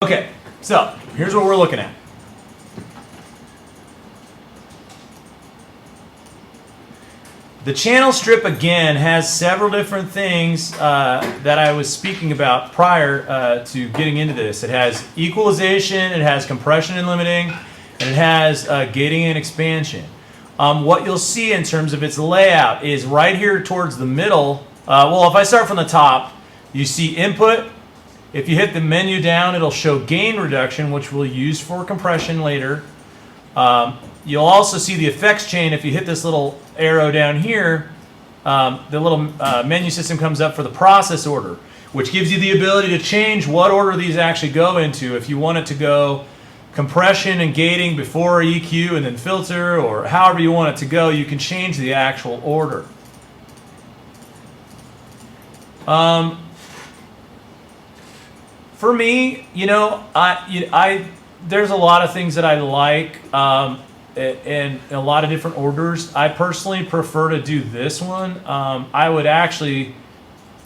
Okay, so here's what we're looking at. The channel strip, again, has several different things that I was speaking about prior to getting into this. It has equalization, it has compression and limiting, and it has gating and expansion. What you'll see in terms of its layout is right here towards the middle. Well, if I start from the top, you see input. If you hit the menu down, it'll show gain reduction, which we'll use for compression later. You'll also see the effects chain. If you hit this little arrow down here, the little menu system comes up for the process order, which gives you the ability to change what order these actually go into. If you want it to go compression and gating before EQ and then filter, or however you want it to go, you can change the actual order. For me, you know, there's a lot of things that I like, and a lot of different orders. I personally prefer to do this one. I would actually,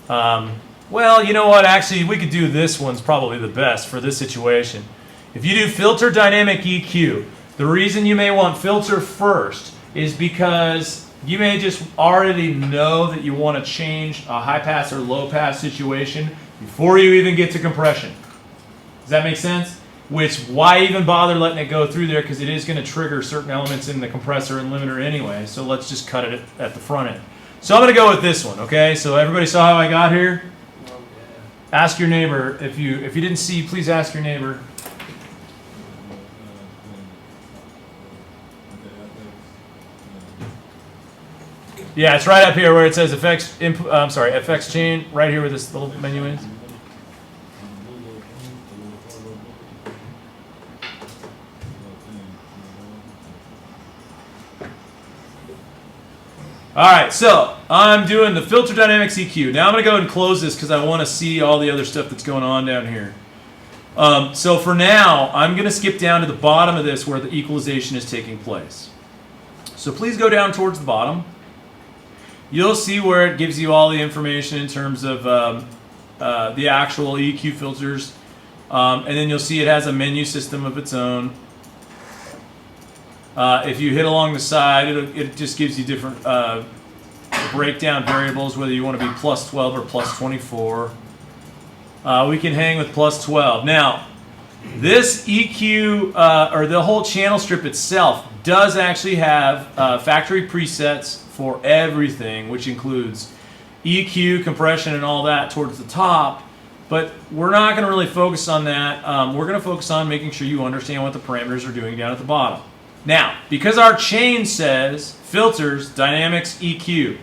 well, you know what? Actually, we could do this one's probably the best for this situation. If you do filter dynamic EQ, the reason you may want filter first is because you may just already know that you want to change a high pass or low pass situation before you even get to compression. Does that make sense? Which, why even bother letting it go through there, because it is going to trigger certain elements in the compressor and limiter anyway. So let's just cut it at the front end. So I'm going to go with this one, okay? So everybody saw how I got here? Ask your neighbor. If you didn't see, please ask your neighbor. Yeah, it's right up here where it says effects input. I'm sorry, effects chain. Right here where this little menu is. All right, so I'm doing the filter dynamics EQ. Now I'm going to go ahead and close this because I want to see all the other stuff that's going on down here. So for now, I'm going to skip down to the bottom of this where the equalization is taking place. So please go down towards the bottom. You'll see where it gives you all the information in terms of the actual EQ filters. And then you'll see it has a menu system of its own. If you hit along the side, it just gives you different breakdown variables, whether you want to be plus 12 or plus 24. We can hang with plus 12. Now, this EQ, or the whole channel strip itself, does actually have factory presets for everything, which includes EQ, compression, and all that towards the top. But we're not going to really focus on that. We're going to focus on making sure you understand what the parameters are doing down at the bottom. Now, because our chain says filters, dynamics, EQ,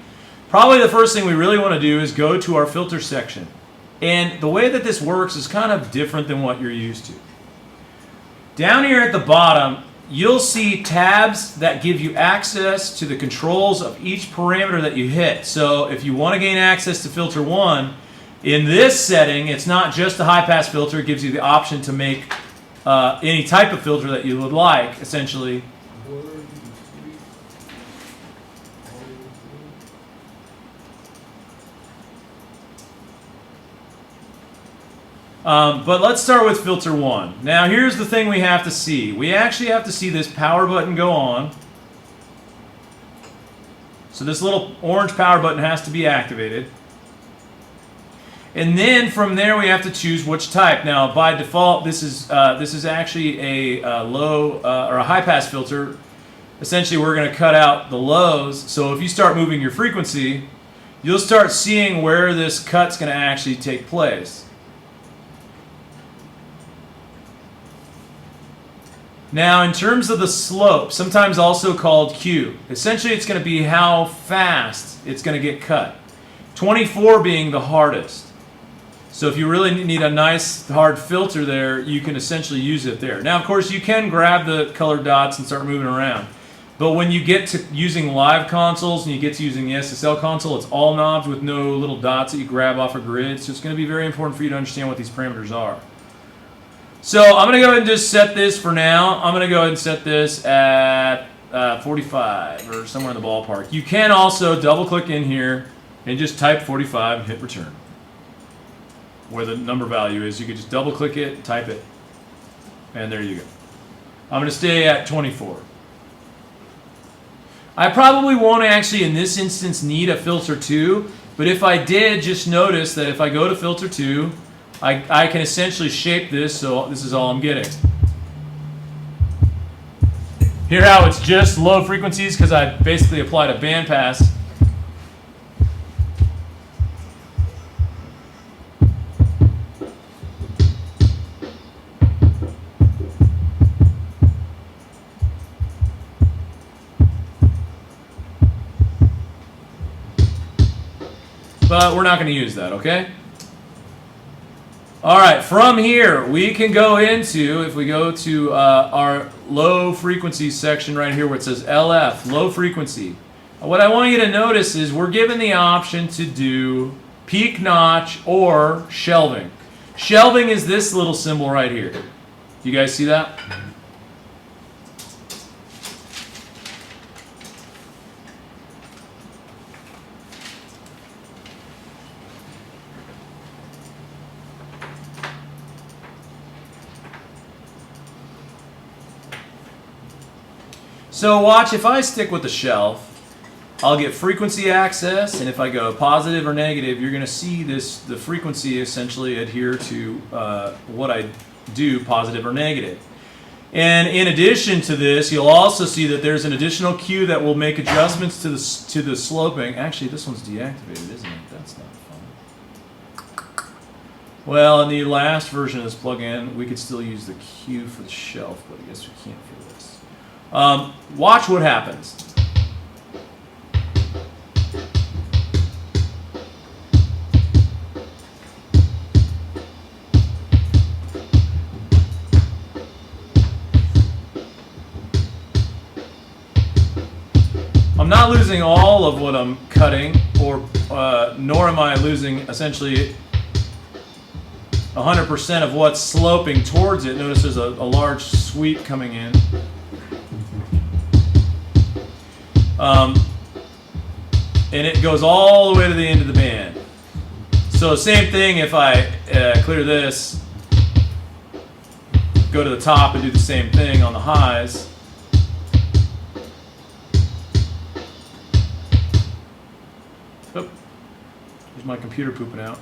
probably the first thing we really want to do is go to our filter section. And the way that this works is kind of different than what you're used to. Down here at the bottom, you'll see tabs that give you access to the controls of each parameter that you hit. So if you want to gain access to filter 1, in this setting, it's not just a high-pass filter. It gives you the option to make any type of filter that you would like, essentially. But let's start with filter 1. Now here's the thing we have to see. We actually have to see this power button go on. So this little orange power button has to be activated. And then from there we have to choose which type. Now by default this is actually a low or a high pass filter. Essentially we're going to cut out the lows. So if you start moving your frequency, you'll start seeing where this cut's going to actually take place. Now in terms of the slope, sometimes also called Q, essentially it's going to be how fast it's going to get cut. 24 being the hardest. So if you really need a nice hard filter there, you can essentially use it there. Now of course you can grab the colored dots and start moving around. But when you get to using live consoles and you get to using the SSL console, it's all knobs with no little dots that you grab off a grid. So it's going to be very important for you to understand what these parameters are. So I'm going to go ahead and just set this for now. I'm going to go ahead and set this at 45 or somewhere in the ballpark. You can also double click in here and just type 45 and hit return. Where the number value is, you can just double click it, type it. And there you go. I'm going to stay at 24. I probably won't actually in this instance need a filter 2, but if I did, just notice that if I go to filter 2, I can essentially shape this, so this is all I'm getting. Hear how it's just low frequencies because I basically applied a bandpass. But we're not going to use that, okay? All right, from here, we can go into, if we go to our low frequency section right here where it says LF, low frequency. What I want you to notice is we're given the option to do peak notch or shelving. Shelving is this little symbol right here. You guys see that? So watch, if I stick with the shelf, I'll get frequency access, and if I go positive or negative, you're going to see the frequency essentially adhere to what I do, positive or negative. And in addition to this, you'll also see that there's an additional cue that will make adjustments to the sloping. Actually, this one's deactivated, isn't it? That's not fun. Well, in the last version of this plugin, we could still use the cue for the shelf, but I guess we can't for this. Watch what happens. I'm not losing all of what I'm cutting, or nor am I losing essentially 100% of what's sloping towards it. Notice there's a large sweep coming in. And it goes all the way to the end of the band. So same thing if I clear this, go to the top and do the same thing on the highs. Oop, there's my computer pooping out.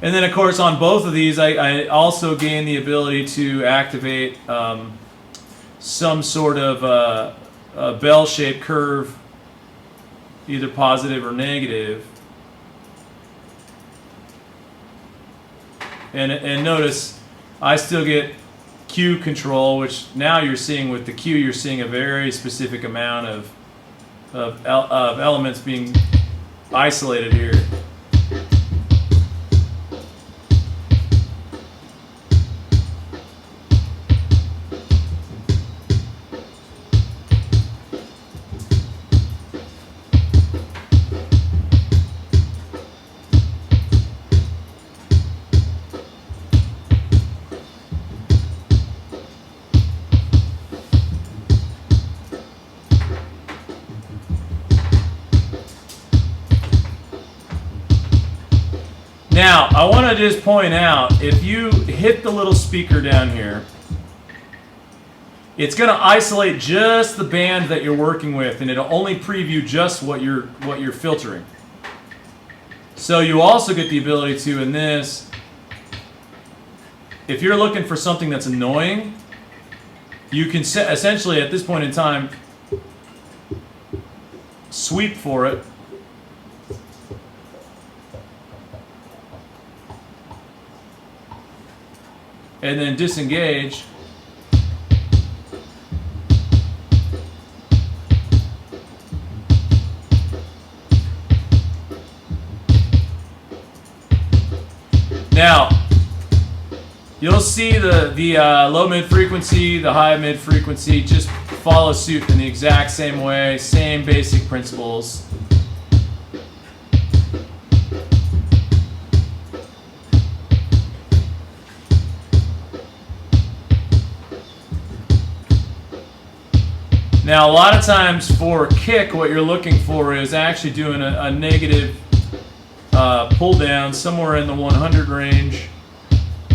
And then, of course, on both of these, I also gain the ability to activate some sort of a bell-shaped curve, either positive or negative. And notice, I still get cue control, which now you're seeing with the cue, you're seeing a very specific amount of elements being isolated here. Now, I want to just point out, if you hit the little speaker down here, it's going to isolate just the band that you're working with, and it'll only preview just what you're filtering. So you also get the ability to, in this, if you're looking for something that's annoying, you can essentially, at this point in time, sweep for it. And then disengage. Now, you'll see the low mid frequency, the high mid frequency just follow suit in the exact same way, same basic principles. Now, a lot of times for kick, what you're looking for is actually doing a negative pull down somewhere in the 100 range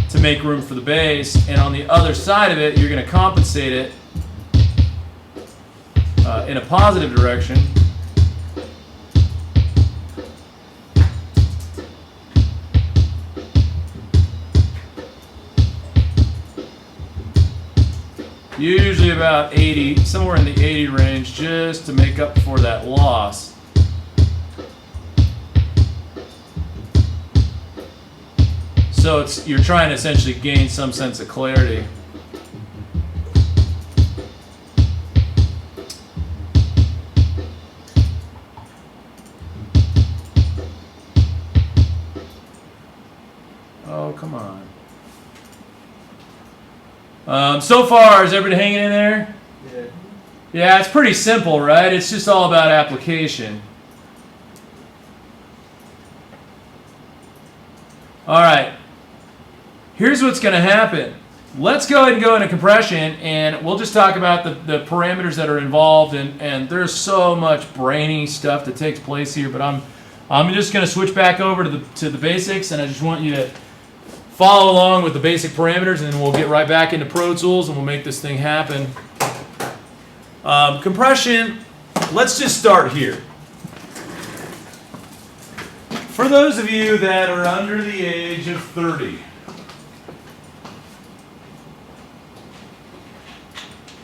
to make room for the bass. And on the other side of it, you're going to compensate it in a positive direction. Usually about 80, somewhere in the 80 range, just to make up for that loss. So you're trying to essentially gain some sense of clarity. Oh, come on. So far, is everybody hanging in there? Yeah. Yeah, it's pretty simple, right? It's just all about application. All right. Here's what's going to happen. Let's go ahead and go into compression, and we'll just talk about the parameters that are involved, and there's so much brainy stuff that takes place here, but I'm just going to switch back over to the basics, and I just want you to follow along with the basic parameters, and then we'll get right back into Pro Tools, and we'll make this thing happen. Compression, let's just start here. For those of you that are under the age of 30,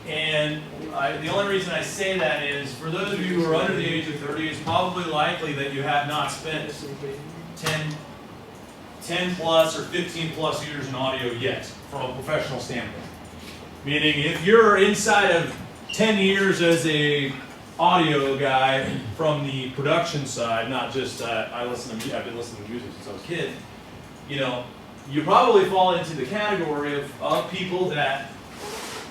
and the only reason I say that is, for those of you who are under the age of 30, it's probably likely that you have not spent 10 plus or 15 plus years in audio yet, from a professional standpoint. Meaning, if you're inside of 10 years as a audio guy from the production side, not just I've been listening to music since I was a kid, you probably fall into the category of people that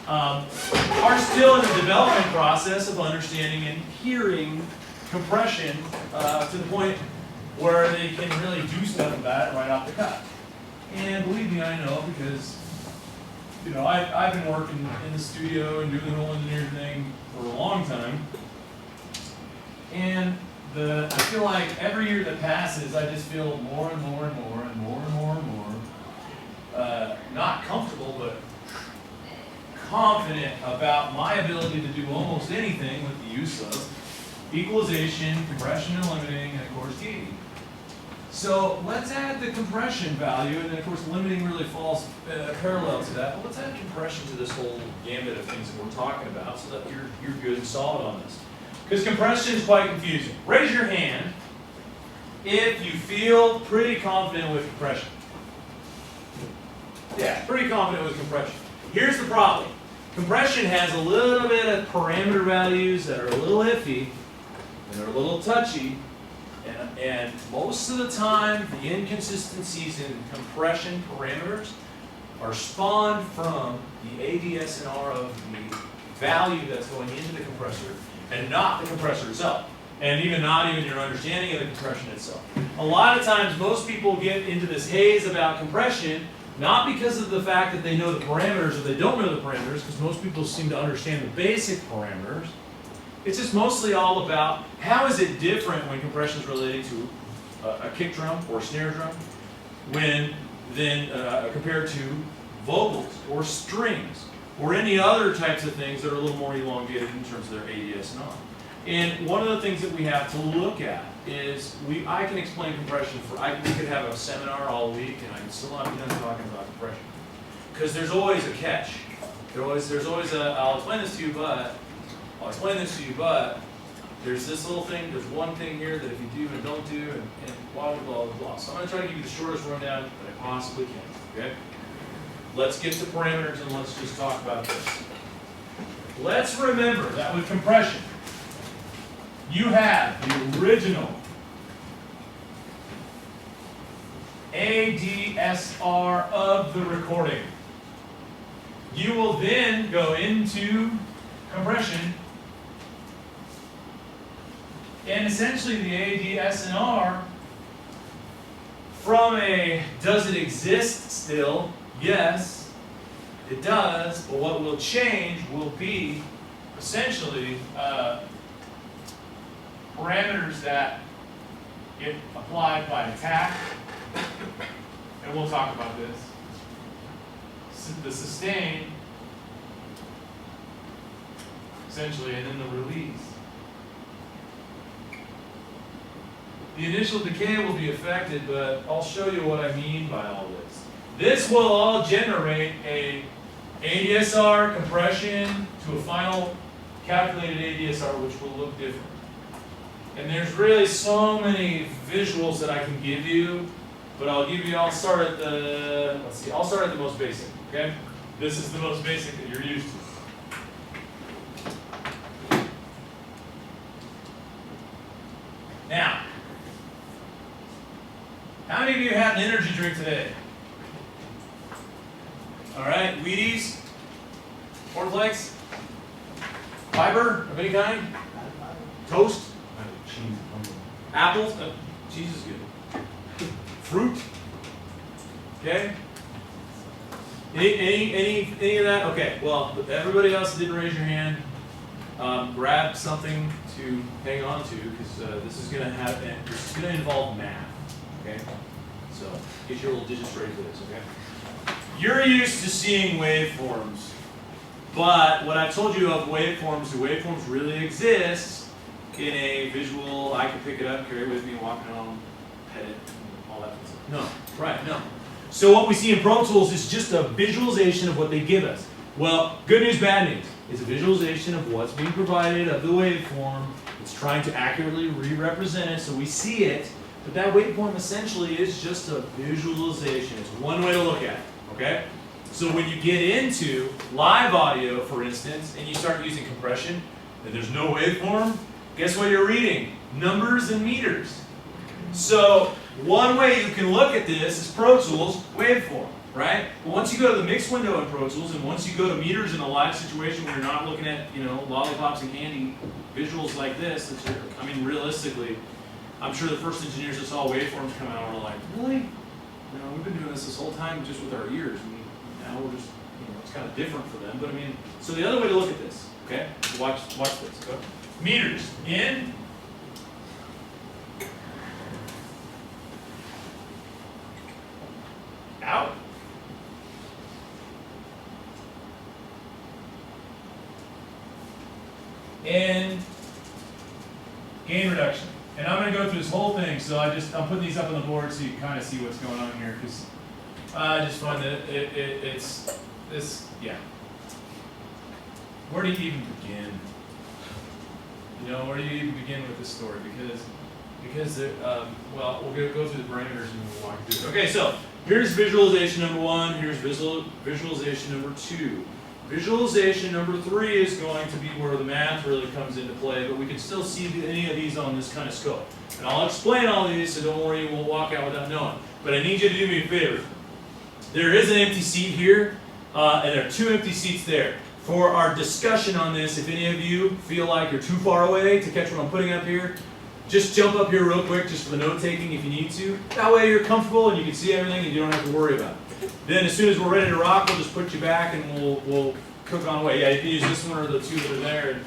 are still in the development process of understanding and hearing compression to the point where they can really do stuff about it right off the cuff. And believe me, I know, because I've been working in the studio and doing the whole engineer thing for a long time. And I feel like every year that passes, I just feel more and more and more and more and more and more not comfortable, but confident about my ability to do almost anything with the use of equalization, compression and limiting, and of course gating. So let's add the compression value, and then of course limiting really falls parallel to that. But let's add compression to this whole gambit of things that we're talking about, so that you're good and solid on this. Because compression is quite confusing. Raise your hand if you feel pretty confident with compression. Yeah, pretty confident with compression. Here's the problem. Compression has a little bit of parameter values that are a little iffy, and they're a little touchy, and most of the time the inconsistencies in compression parameters are spawned from the ADSNR of the value that's going into the compressor, and not the compressor itself, and not even your understanding of the compression itself. A lot of times most people get into this haze about compression, not because of the fact that they know the parameters or they don't know the parameters, because most people seem to understand the basic parameters. It's just mostly all about how is it different when compression is related to a kick drum or snare drum compared to vocals or strings or any other types of things that are a little more elongated in terms of their ADSNR. And one of the things that we have to look at is I can explain compression we could have a seminar all week and I can still not be done talking about compression. Because there's always a catch. There's always I'll explain this to you, but there's this little thing, there's one thing here that if you do and don't do, and blah, blah, blah, blah. So I'm going to try to give you the shortest rundown that I possibly can, okay? Let's get to parameters and let's just talk about this. Let's remember that with compression, you have the original ADSR of the recording. You will then go into compression, and essentially the ADSNR from does it exist still? Yes, it does, but what will change will be essentially parameters that get applied by attack, and we'll talk about this. The sustain, essentially, and then the release. The initial decay will be affected, but I'll show you what I mean by all this. This will all generate a ADSR compression to a final calculated ADSR, which will look different. And there's really so many visuals that I can give you, but I'll start at the, I'll start at the most basic, okay? This is the most basic that you're used to. Now, how many of you had an energy drink today? All right, Wheaties, cornflakes, fiber of any kind, toast, apples, cheese is good, fruit, okay? Any of that? Okay, well, everybody else didn't raise your hand. Grab something to hang on to, because this is going to involve math, okay? So get your little digits ready for this, okay? You're used to seeing waveforms, but what I've told you of waveforms, the waveforms really exist in a visual. I can pick it up, carry it with me, walk it home, pet it, all that stuff. No, right, no. So what we see in Pro Tools is just a visualization of what they give us. Well, good news, bad news. It's a visualization of what's being provided of the waveform. It's trying to accurately re-represent it so we see it, but that waveform essentially is just a visualization. It's one way to look at it, okay? So when you get into live audio, for instance, and you start using compression, and there's no waveform, guess what you're reading? Numbers and meters. So one way you can look at this is Pro Tools waveform, right? But once you go to the mix window in Pro Tools, and once you go to meters in a live situation where you're not looking at, lollipops and candy visuals like this, I mean, realistically, I'm sure the first engineers that saw waveforms come out were like, really? We've been doing this whole time just with our ears. Now we're just, it's kind of different for them. But I mean, so the other way to look at this, okay? Watch this. Go. Meters in. Out. And gain reduction. And I'm going to go through this whole thing, so I'm putting these up on the board so you can kind of see what's going on here, because I just find that it's this, yeah. Where do you even begin? Where do you even begin with this story? Because well, we'll go through the parameters and we'll walk through it. Okay, so here's visualization number 1, here's visualization number 2. Visualization number 3 is going to be where the math really comes into play, but we can still see any of these on this kind of scope. And I'll explain all these, so don't worry, you won't walk out without knowing. But I need you to do me a favor. There is an empty seat here, and there are 2 empty seats there. For our discussion on this, if any of you feel like you're too far away to catch what I'm putting up here, just jump up here real quick just for the note-taking if you need to. That way you're comfortable and you can see everything and you don't have to worry about it. Then as soon as we're ready to rock, we'll just put you back and we'll cook on away. Yeah, you can use this one or the 2 that are there,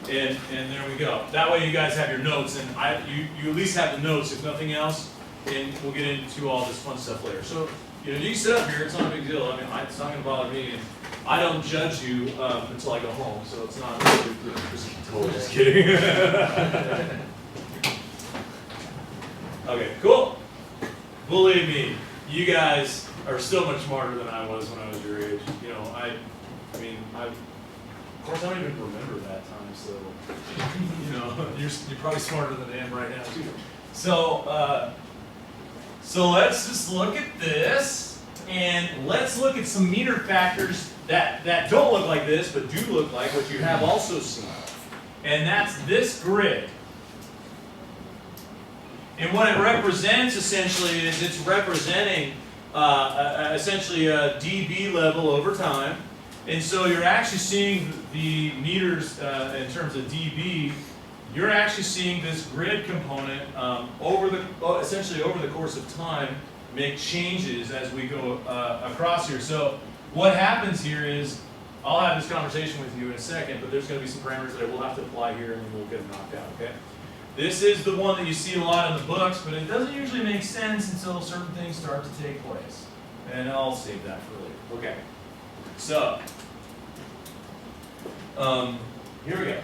and there we go. That way you guys have your notes, and you at least have the notes, if nothing else, and we'll get into all this fun stuff later. So, you can sit up here, it's not a big deal. I mean, it's not going to bother me, and I don't judge you until I go home, so it's not really totally just kidding. Okay, cool. Believe me, you guys are so much smarter than I was when I was your age. Of course, I don't even remember that time, so, you're probably smarter than I am right now, too. So let's just look at this, and let's look at some meter factors that don't look like this, but do look like what you have also seen. And that's this grid. And what it represents, essentially, is it's representing essentially a dB level over time. And so you're actually seeing the meters in terms of dB. You're actually seeing this grid component essentially over the course of time make changes as we go across here. So what happens here is I'll have this conversation with you in a second, but there's going to be some parameters that I will have to apply here, and then we'll get them knocked out, okay? This is the one that you see a lot in the books, but it doesn't usually make sense until certain things start to take place. And I'll save that for later. Okay. So, here we go.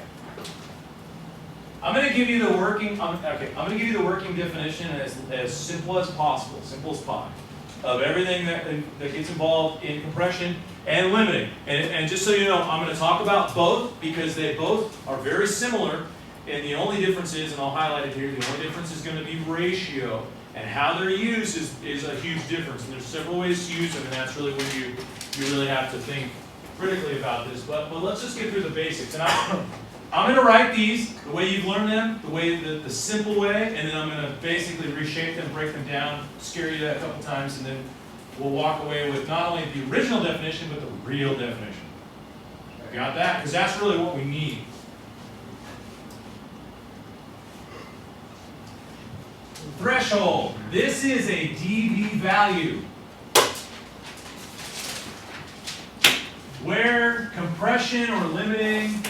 I'm going to give you the working. I'm going to give you the working definition as simple as possible, simple as pie, of everything that gets involved in compression and limiting. And just so you know, I'm going to talk about both because they both are very similar. And the only difference is, and I'll highlight it here, the only difference is going to be ratio. And how they're used is a huge difference. And there's several ways to use them, and that's really when you really have to think critically about this. But let's just get through the basics. And I'm going to write these the way you've learned them, the simple way, and then I'm going to basically reshape them, break them down, scare you a couple times, and then we'll walk away with not only the original definition, but the real definition. Got that? Because that's really what we need. Threshold. This is a dB value where compression or limiting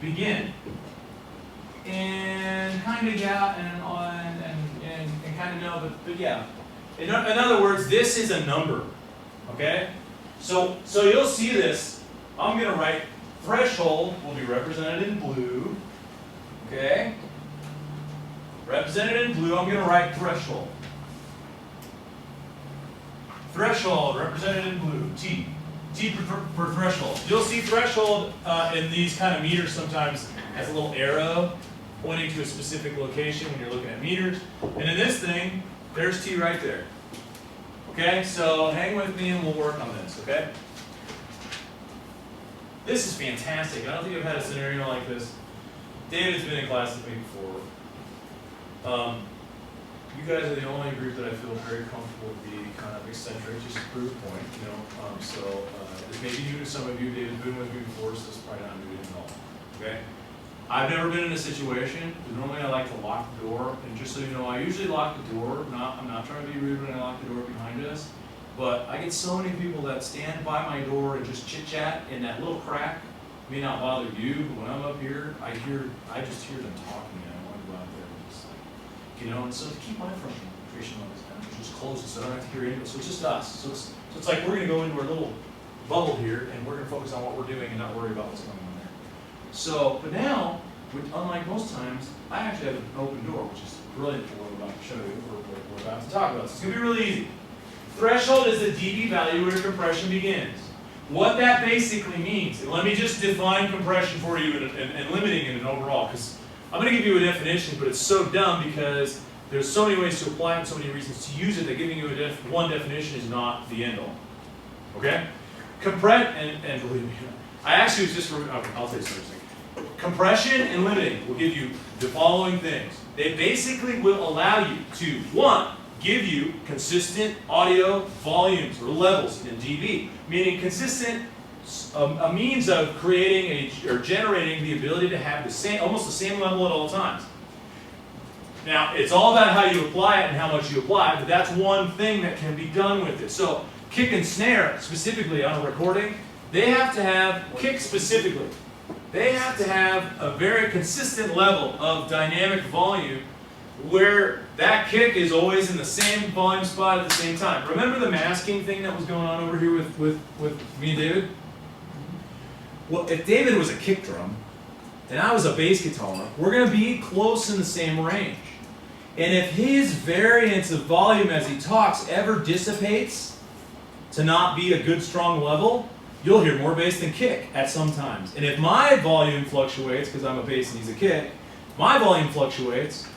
begin. And kind of and kind of know, but yeah. In other words, this is a number. Okay? So you'll see this. I'm going to write threshold will be represented in blue. Okay? Represented in blue, I'm going to write threshold. Threshold, represented in blue, T. T for threshold. You'll see threshold in these kind of meters sometimes as a little arrow pointing to a specific location when you're looking at meters. And in this thing, there's T right there. Okay, so hang with me and we'll work on this, okay? This is fantastic. I don't think I've had a scenario like this. David's been in class with me before. You guys are the only group that I feel very comfortable with the kind of eccentric, just a proof point, you know. This may be new to some of you. David's been with me before, so it's probably not new to him at all. Okay? I've never been in a situation, because normally I like to lock the door, and just so you know, I usually lock the door. I'm not trying to be rude when I lock the door behind us, but I get so many people that stand by my door and just chit-chat in that little crack. May not bother you, but when I'm up here, I just hear them talking, and I want to go out there and just like, you know, and so to keep my frustration levels down, just close it so I don't have to hear anybody. So it's just us. So it's like we're going to go into our little bubble here, and we're going to focus on what we're doing and not worry about what's going on there. So, but now, unlike most times, I actually have an open door, which is brilliant for what we're about to show you, or what we're about to talk about. So it's going to be really easy. Threshold is the dB value where compression begins. What that basically means, and let me just define compression for you and limiting it in overall, because I'm going to give you a definition, but it's so dumb because there's so many ways to apply it and so many reasons to use it that giving you one definition is not the end all. Okay? And believe me, I actually was just, I'll tell you something. Compression and limiting will give you the following things. They basically will allow you to, one, give you consistent audio volumes or levels in dB, meaning consistent, a means of creating or generating the ability to have almost the same level at all times. Now, it's all about how you apply it and how much you apply it, but that's one thing that can be done with it. So, kick and snare, specifically on a recording, they have to have, kick specifically, they have to have a very consistent level of dynamic volume where that kick is always in the same volume spot at the same time. Remember the masking thing that was going on over here with me and David? Well, if David was a kick drum and I was a bass guitar, we're going to be close in the same range. And if his variance of volume as he talks ever dissipates to not be a good strong level, you'll hear more bass than kick at some times. And if my volume fluctuates, because I'm a bass and he's a kick, my volume fluctuates,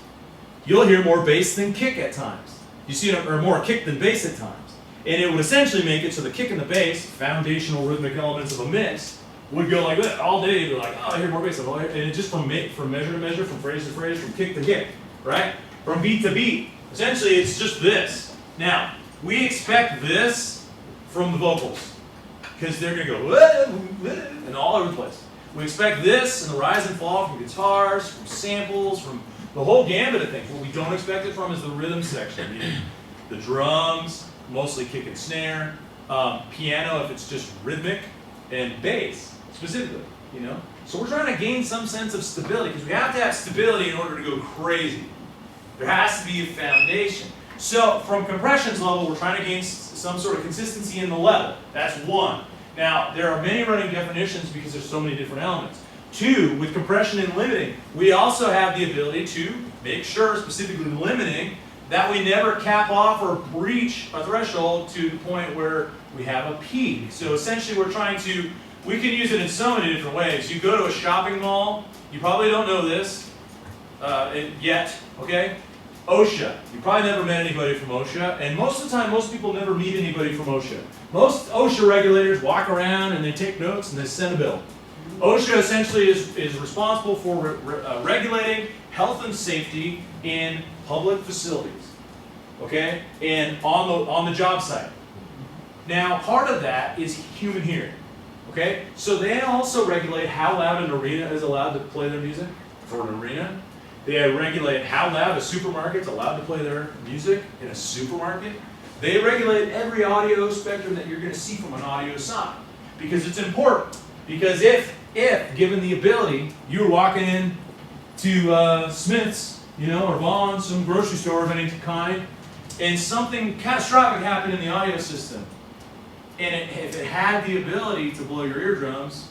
you'll hear more bass than kick at times. You see, or more kick than bass at times. And it would essentially make it so the kick and the bass, foundational rhythmic elements of a mix, would go like that all day. You'd be like, oh, I hear more bass. And it just from measure to measure, from phrase to phrase, from kick to kick, right? From beat to beat. Essentially, it's just this. Now, we expect this from the vocals, because they're going to go and all over the place. We expect this and the rise and fall from guitars, from samples, from the whole gambit of things. What we don't expect it from is the rhythm section, meaning the drums, mostly kick and snare, piano if it's just rhythmic, and bass specifically, you know? So we're trying to gain some sense of stability because we have to have stability in order to go crazy. There has to be a foundation. So from compressions level, we're trying to gain some sort of consistency in the level. That's one. Now, there are many running definitions because there's so many different elements. Two, with compression and limiting, we also have the ability to make sure, specifically limiting, that we never cap off or breach a threshold to the point where we have a peak. So essentially we're trying to, we can use it in so many different ways. You go to a shopping mall, you probably don't know this yet, okay? OSHA. You probably never met anybody from OSHA, and most of the time, most people never meet anybody from OSHA. Most OSHA regulators walk around and they take notes and they send a bill. OSHA essentially is responsible for regulating health and safety in public facilities, okay, and on the job site. Now, part of that is human hearing, okay? So they also regulate how loud an arena is allowed to play their music for an arena. They regulate how loud a supermarket's allowed to play their music in a supermarket. They regulate every audio spectrum that you're going to see from an audio sign because it's important. Because if given the ability, you were walking in to Smith's, you know, or Vaughn's, some grocery store of any kind, and something catastrophic happened in the audio system, and if it had the ability to blow your eardrums,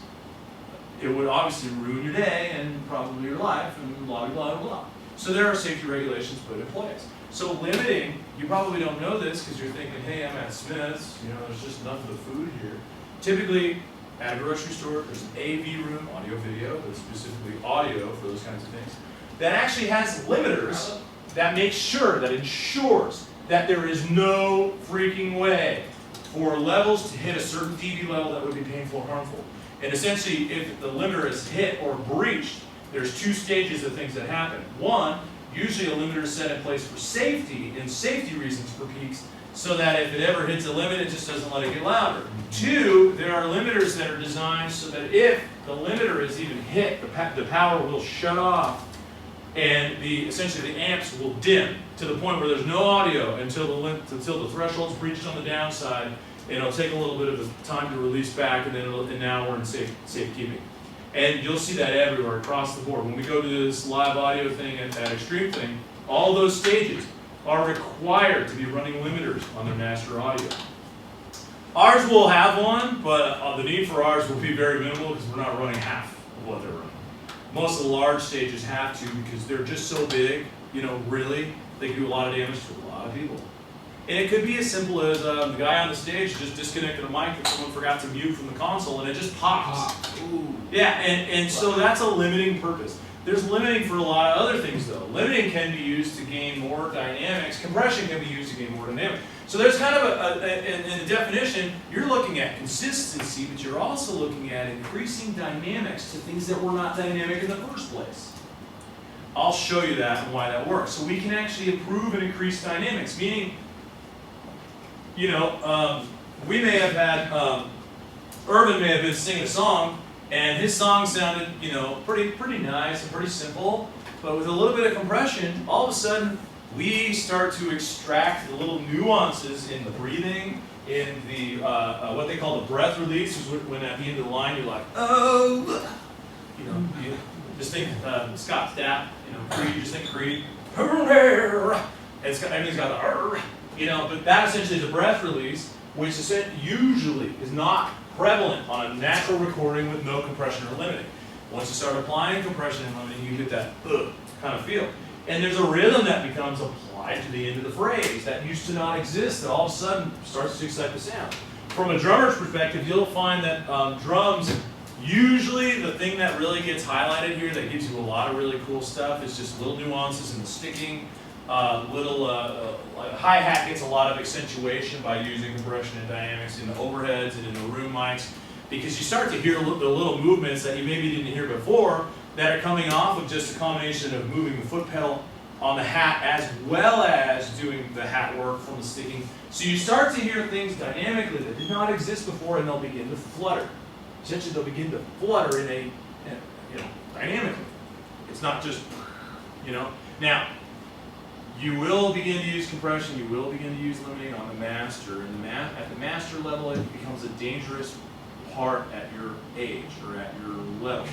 it would obviously ruin your day and probably your life and blah, blah, blah, blah. So there are safety regulations put in place. So limiting, you probably don't know this because you're thinking, hey, I'm at Smith's, you know, there's just enough of the food here. Typically, at a grocery store, there's an AV room, audio video, but specifically audio for those kinds of things, that actually has limiters that make sure, that ensures that there is no freaking way for levels to hit a certain dB level that would be painful or harmful. And essentially, if the limiter is hit or breached, there's two stages of things that happen. One, usually a limiter is set in place for safety and safety reasons for peaks, so that if it ever hits a limit, it just doesn't let it get louder. Two, there are limiters that are designed so that if the limiter is even hit, the power will shut off, and essentially the amps will dim to the point where there's no audio until the threshold's breached on the downside. And it'll take a little bit of time to release back, and then now we're in safekeeping. And you'll see that everywhere across the board. When we go to this live audio thing at Extreme Thing, all those stages are required to be running limiters on their master audio. Ours will have one, but the need for ours will be very minimal because we're not running half of what they're running. Most of the large stages have to because they're just so big, you know, really, they can do a lot of damage to a lot of people. And it could be as simple as the guy on the stage just disconnected a mic and someone forgot to mute from the console and it just pops. Ooh. Yeah, and so that's a limiting purpose. There's limiting for a lot of other things though. Limiting can be used to gain more dynamics. Compression can be used to gain more dynamics. So there's kind of in the definition, you're looking at consistency, but you're also looking at increasing dynamics to things that were not dynamic in the first place. I'll show you that and why that works. So we can actually improve and increase dynamics, meaning, you know, we may have had, Irvin may have been singing a song, and his song sounded, you know, pretty nice and pretty simple, but with a little bit of compression, all of a sudden, we start to extract the little nuances in the breathing, in the, what they call the breath release, is when at the end of the line, you're like, oh, you know, you just think Scott Stapp, you know, Creed, just think Creed, everything's got the, you know, but that essentially is a breath release, which usually is not prevalent on a natural recording with no compression or limiting. Once you start applying compression and limiting, you get that kind of feel. And there's a rhythm that becomes applied to the end of the phrase that used to not exist, that all of a sudden starts to excite the sound. From a drummer's perspective, you'll find that drums, usually the thing that really gets highlighted here that gives you a lot of really cool stuff is just little nuances in the sticking. Hi-hat gets a lot of accentuation by using compression and dynamics in the overheads and in the room mics, because you start to hear the little movements that you maybe didn't hear before that are coming off of just a combination of moving the foot pedal on the hat as well as doing the hat work from the sticking. So you start to hear things dynamically that did not exist before, and they'll begin to flutter. Essentially, they'll begin to flutter dynamically. It's not just, you know. Now, You will begin to use compression, you will begin to use limiting on the master. And at the master level, it becomes a dangerous part at your age or at your level.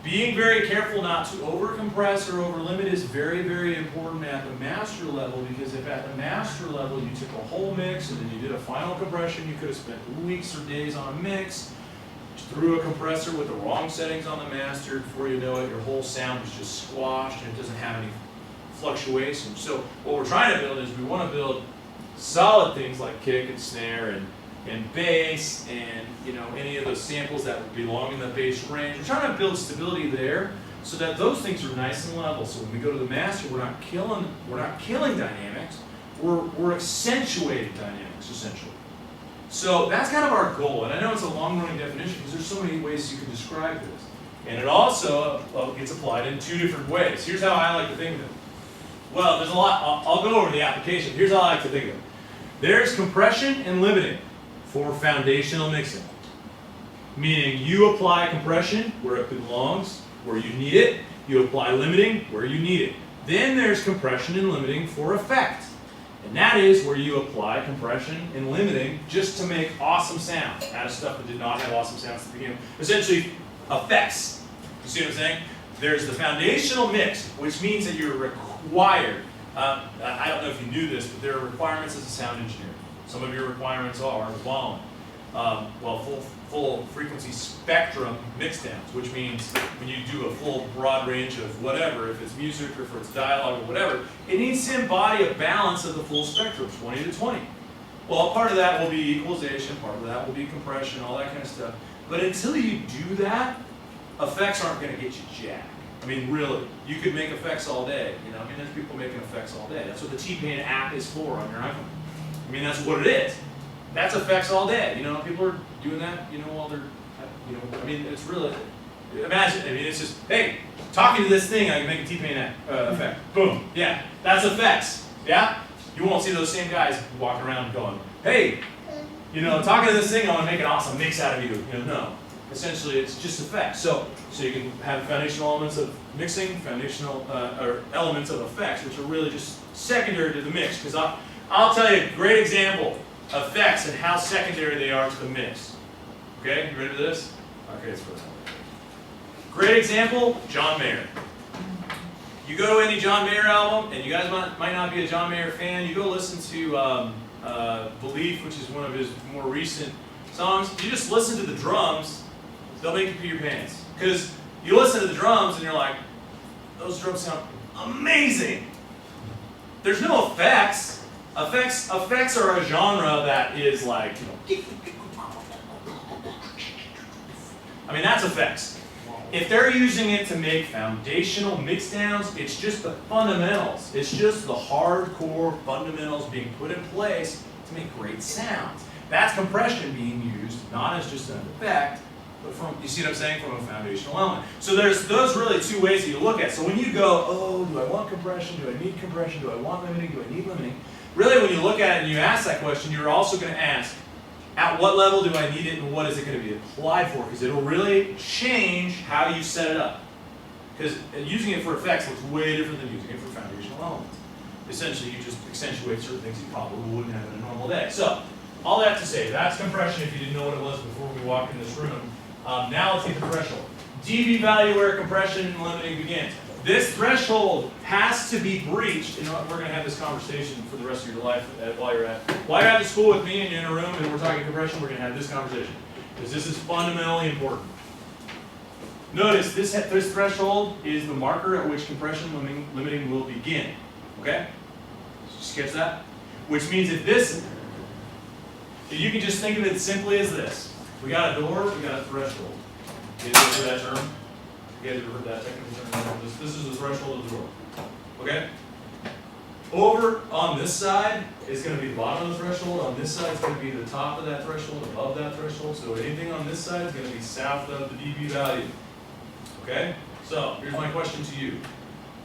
Being very careful not to over-compress or over-limit is very, very important at the master level, because if at the master level you took a whole mix and then you did a final compression, you could have spent weeks or days on a mix, threw a compressor with the wrong settings on the master, before you know it, your whole sound is just squashed and it doesn't have any fluctuation. So what we're trying to build is we want to build solid things like kick and snare and bass and any of those samples that would belong in the bass range. We're trying to build stability there so that those things are nice and level. So when we go to the master, we're not killing dynamics, we're accentuating dynamics essentially. So that's kind of our goal, and I know it's a long-running definition because there's so many ways you can describe this. And it also gets applied in two different ways. Here's how I like to think of it. Well, there's a lot. I'll go over the application. Here's how I like to think of it. There's compression and limiting for foundational mixing. Meaning you apply compression where it belongs, where you need it. You apply limiting where you need it. Then there's compression and limiting for effect. And that is where you apply compression and limiting just to make awesome sound out of stuff that did not have awesome sounds to begin with. Essentially, effects. You see what I'm saying? There's the foundational mix, which means that you're required. I don't know if you knew this, but there are requirements as a sound engineer. Some of your requirements are the following. Full frequency spectrum mixdowns, which means when you do a full broad range of whatever, if it's music or if it's dialogue or whatever, it needs to embody a balance of the full spectrum, 20 to 20. Well, part of that will be equalization, part of that will be compression, all that kind of stuff. But until you do that, effects aren't going to get you jack. I mean, really, you could make effects all day. I mean, there's people making effects all day. That's what the T-Pain app is for on your iPhone. I mean, that's what it is. That's effects all day. People are doing that, while they're, I mean, it's really, imagine, I mean, it's just, hey, talking to this thing, I can make a T-Pain effect. Boom. Yeah, that's effects. Yeah? You won't see those same guys walking around going, hey, talking to this thing, I want to make an awesome mix out of you. No. Essentially, it's just effects. So you can have foundational elements of mixing, foundational or elements of effects, which are really just secondary to the mix. Because I'll tell you a great example of effects and how secondary they are to the mix. Okay, you ready for this? Okay, it's first. Great example, John Mayer. You go to any John Mayer album, and you guys might not be a John Mayer fan, you go listen to Belief, which is one of his more recent songs. You just listen to the drums, they'll make you pee your pants. Because you listen to the drums and you're like, those drums sound amazing. There's no effects. Effects are a genre that is like, I mean, that's effects. If they're using it to make foundational mixdowns, it's just the fundamentals. It's just the hardcore fundamentals being put in place to make great sounds. That's compression being used, not as just an effect, but from, you see what I'm saying, from a foundational element. So there's those really two ways that you look at. So when you go, oh, do I want compression? Do I need compression? Do I want limiting? Do I need limiting? Really, when you look at it and you ask that question, you're also going to ask, at what level do I need it and what is it going to be applied for? Because it'll really change how you set it up. Because using it for effects looks way different than using it for foundational elements. Essentially, you just accentuate certain things you probably wouldn't have in a normal day. So, all that to say, that's compression if you didn't know what it was before we walked in this room. Now let's get the threshold. dB value where compression and limiting begins. This threshold has to be breached. We're going to have this conversation for the rest of your life while you're at the school with me and you're in a room and we're talking compression. We're going to have this conversation because this is fundamentally important. Notice this threshold is the marker at which compression limiting will begin. Okay? Just catch that? Which means if you can just think of it simply as this. We got a door, we got a threshold. You guys ever heard that term? You guys ever heard that technical term? This is the threshold of the door. Okay? Over on this side is going to be the bottom of the threshold. On this side is going to be the top of that threshold, above that threshold. So anything on this side is going to be south of the dB value. Okay? So here's my question to you.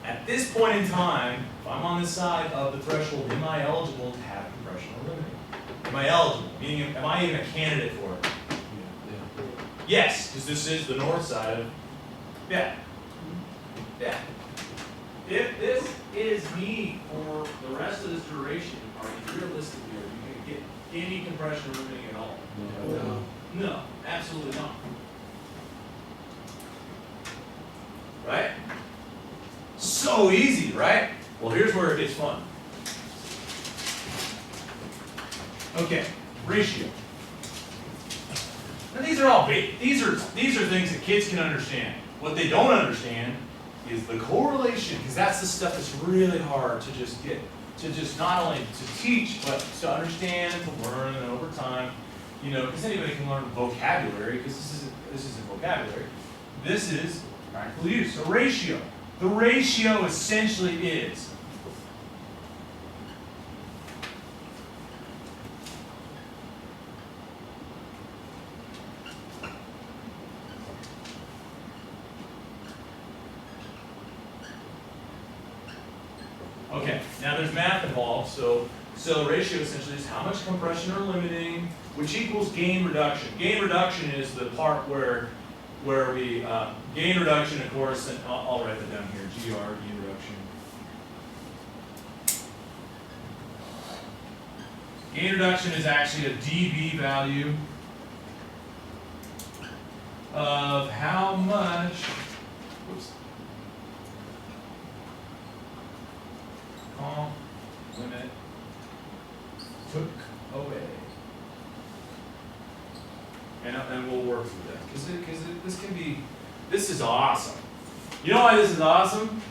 At this point in time, if I'm on this side of the threshold, am I eligible to have compression or limiting? Am I eligible? Meaning, am I even a candidate for it? Yeah. Yes, because this is the north side of, yeah. if this is me for the rest of this duration, are you realistic here? Are you going to get any compression limiting at all? No. No, absolutely not. Right? So easy, right? Well, here's where it gets fun. Okay, ratio. Now these are all these are things that kids can understand. What they don't understand is the correlation, because that's the stuff that's really hard to just get, to just not only to teach, but to understand, to learn, and over time, you know, because anybody can learn vocabulary, because this isn't vocabulary. This is practical use. A ratio. The ratio essentially is okay, now there's math involved, so the ratio essentially is how much compression or limiting, which equals gain reduction. Gain reduction is the part where we, gain reduction, of course, and I'll write that down here, GR, gain reduction. Gain reduction is actually a dB value of how much, whoops, limit took away. And we'll work through that. Because this can be, this is awesome. You know why this is awesome?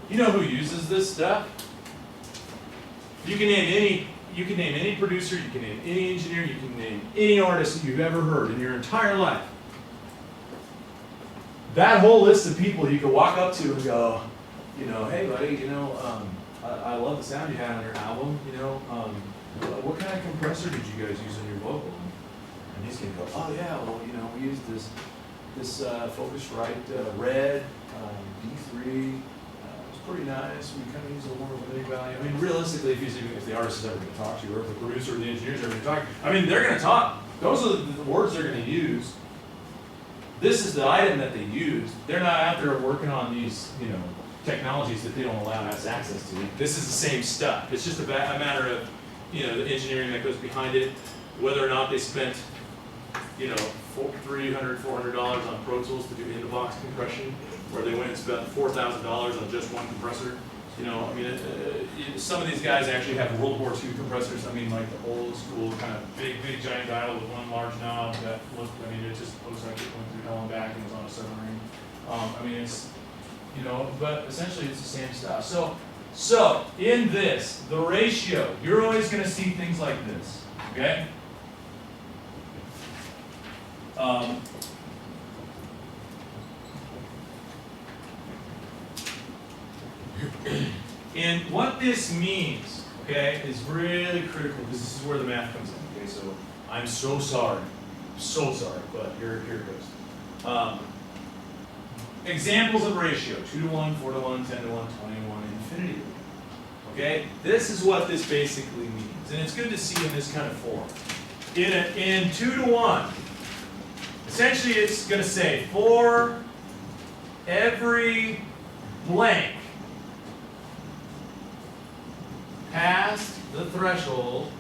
You know who uses this stuff? You can name any producer, you can name any engineer, you can name any artist that you've ever heard in your entire life. That whole list of people you can walk up to and go, you know, hey buddy, you know, I love the sound you had on your album, you know, what kind of compressor did you guys use on your vocal? And he's gonna go, oh yeah, well, you know, we used this Focusrite Red D3. It's pretty nice. We kind of use a lower limiting value. I mean, realistically, if the artist is ever going to talk to you, or if the producer or the engineer is ever going to talk to you, I mean, they're going to talk. Those are the words they're going to use. This is the item that they use. They're not out there working on these, you know, technologies that they don't allow us access to. This is the same stuff. It's just a matter of, you know, the engineering that goes behind it, whether or not they spent, you know, $300, $400 on Pro Tools to do in-the-box compression, where they went and spent $4,000 on just one compressor. You know, I mean, some of these guys actually have World War II compressors. I mean, like the old school kind of big giant dial with one large knob that looked, I mean, it just looks like it went through hell and back and was on a submarine. I mean, it's, you know, but essentially it's the same stuff. So in this, the ratio, you're always going to see things like this, okay? And what this means, okay, is really critical, because this is where the math comes in. Okay, so I'm so sorry, but here it goes. Examples of ratio: 2-to-1, 4-to-1, 10-to-1, 20-to-1, infinity. Okay, this is what this basically means, and it's good to see in this kind of form. In 2-to-1, essentially it's going to say for every blank past the threshold,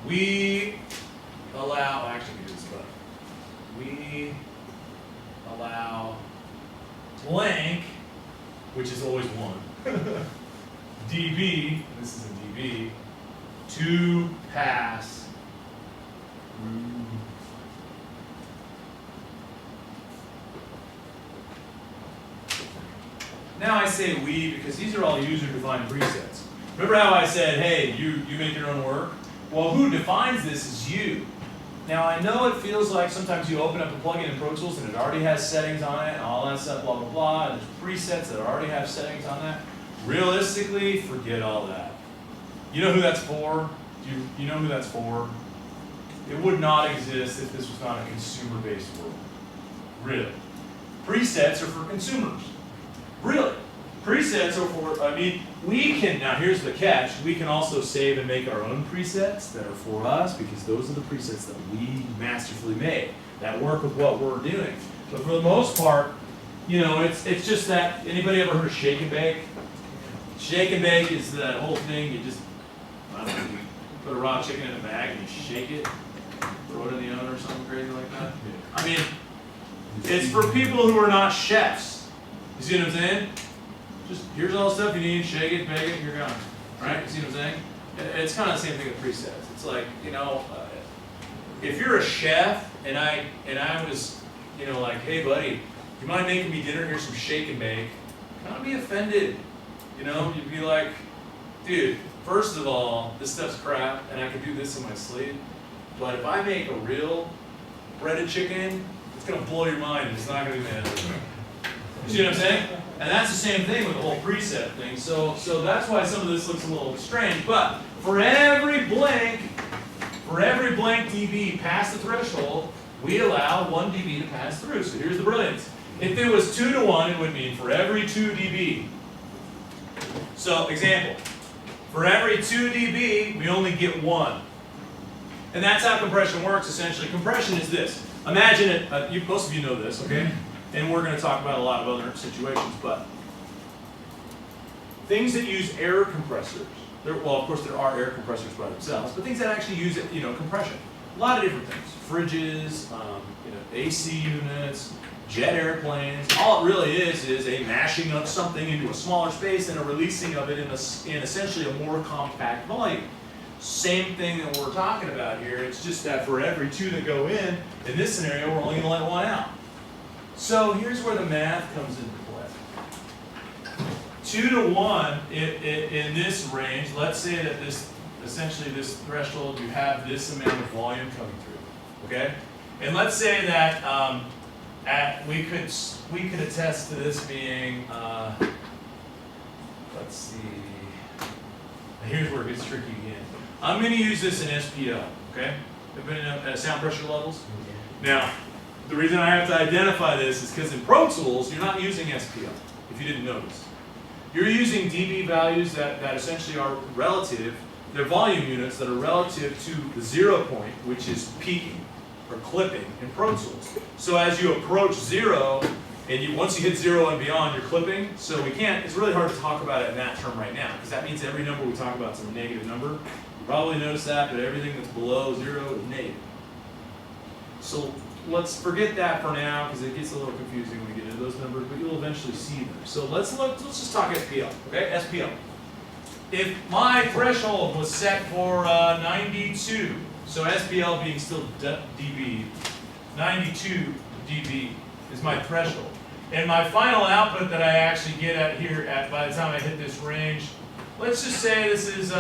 we allow, actually we do this, but we allow blank, which is always 1, dB, this is a dB, to pass through. Now I say we because these are all user-defined presets. Remember how I said, hey, you make your own work? Well, who defines this is you. Now I know it feels like sometimes you open up a plugin in Pro Tools and it already has settings on it and all that stuff, blah, blah, blah, and there's presets that already have settings on that. Realistically, forget all that. You know who that's for? You know who that's for? It would not exist if this was not a consumer-based world. Really. Presets are for consumers. Really. Presets are for, I mean, we can, now here's the catch, we can also save and make our own presets that are for us, because those are the presets that we masterfully made, that work with what we're doing. But for the most part, you know, it's just that, anybody ever heard of shake and bake? Shake and bake is that whole thing, you just, I don't know, you put a raw chicken in a bag and you shake it, throw it in the oven or something crazy like that. I mean, it's for people who are not chefs. You see what I'm saying? Just, here's all the stuff you need, shake it, bake it, you're gone. Right? You see what I'm saying? It's kind of the same thing with presets. It's like, you know, if you're a chef and I was, you know, like, hey buddy, do you mind making me dinner? Here's some shake and bake. Kind of be offended. You know, you'd be like, dude, first of all, this stuff's crap and I could do this in my sleep. But if I make a real breaded chicken, it's gonna blow your mind and it's not gonna be bad. You see what I'm saying? And that's the same thing with the whole preset thing. So that's why some of this looks a little strange. But for every blank dB past the threshold, we allow 1 dB to pass through. So here's the brilliance. If it was 2 to 1, it would mean for every 2 dB. So example, for every 2 dB, we only get 1. And that's how compression works, essentially. Compression is this. Imagine it, most of you know this, okay? And we're going to talk about a lot of other situations, but things that use air compressors, well, of course, there are air compressors by themselves, but things that actually use, you know, compression. A lot of different things. Fridges, you know, AC units, jet airplanes. All it really is a mashing of something into a smaller space and a releasing of it in essentially a more compact volume. Same thing that we're talking about here. It's just that for every 2 that go in this scenario, we're only going to let 1 out. So here's where the math comes into play. 2 to 1 in this range, let's say that essentially this threshold, you have this amount of volume coming through, okay? And let's say that we could attest to this being, let's see, here's where it gets tricky again. I'm going to use this in SPL, okay? Sound pressure levels. Now, the reason I have to identify this is because in Pro Tools, you're not using SPL, if you didn't notice. You're using dB values that essentially are relative, they're volume units that are relative to the 0 point, which is peaking or clipping in Pro Tools. So as you approach 0, and once you hit 0 and beyond, you're clipping. So we can't, it's really hard to talk about it in that term right now, because that means every number we talk about is a negative number. You probably noticed that, but everything that's below 0 is negative. So let's forget that for now, because it gets a little confusing when we get into those numbers, but you'll eventually see them. So let's just talk SPL, okay? SPL. If my threshold was set for 92, so SPL being still dB, 92 dB is my threshold. And my final output that I actually get at here by the time I hit this range, let's just say this is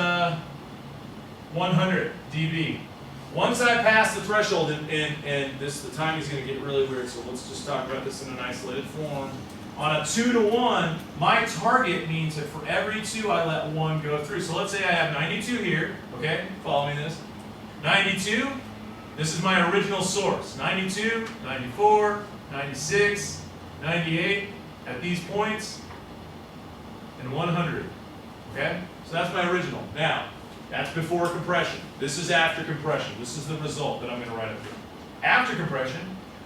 100 dB. Once I pass the threshold, and the timing is going to get really weird, so let's just talk about this in an isolated form. On a 2 to 1, my target means that for every 2 I let 1 go through. So let's say I have 92 here, okay? Follow me this. 92, this is my original source. 92, 94, 96, 98 at these points, and 100, okay? So that's my original. Now, that's before compression. This is after compression. This is the result that I'm going to write up here. After compression,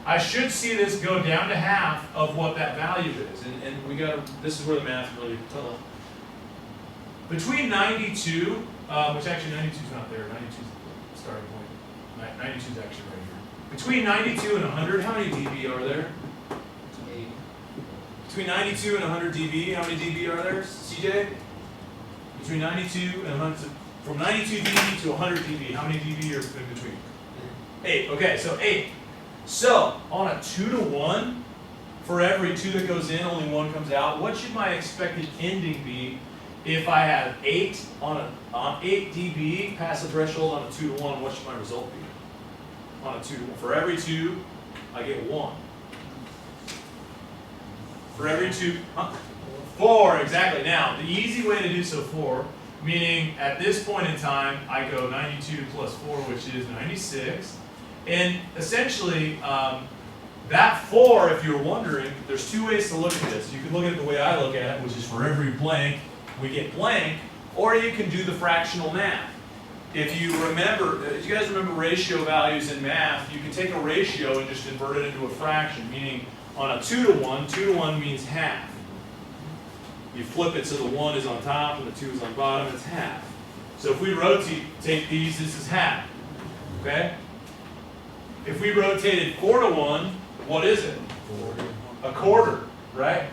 I should see this go down to half of what that value is. And we got this is where the math really tough. Between 92, which actually 92 is not there. 92 is the starting point. 92 is actually right here. Between 92 and 100, how many dB are there? 8. Between 92 and 100 dB, how many dB are there, CJ? Between 92 and 100, from 92 dB to 100 dB, how many dB are in between? 8. Okay, so 8. So on a 2 to 1, for every 2 that goes in, only 1 comes out. What should my expected ending be if I have 8 on 8 dB past the threshold on a 2 to 1? What should my result be? On a 2 to 1, for every 2, I get 1. For every 2, 4 exactly. Now the easy way to do so 4. Meaning, at this point in time, I go 92 plus 4, which is 96. And essentially, That 4, if you're wondering, there's two ways to look at this. You can look at it the way I look at it, which is for every blank, we get blank, or you can do the fractional math. If you remember, if you guys remember ratio values in math, you can take a ratio and just invert it into a fraction, meaning on a 2 to 1, 2 to 1 means half. You flip it so the 1 is on top and the 2 is on bottom, it's half. So if we rotate these, this is half, okay? If we rotated 4 to 1, what is it? A quarter, right?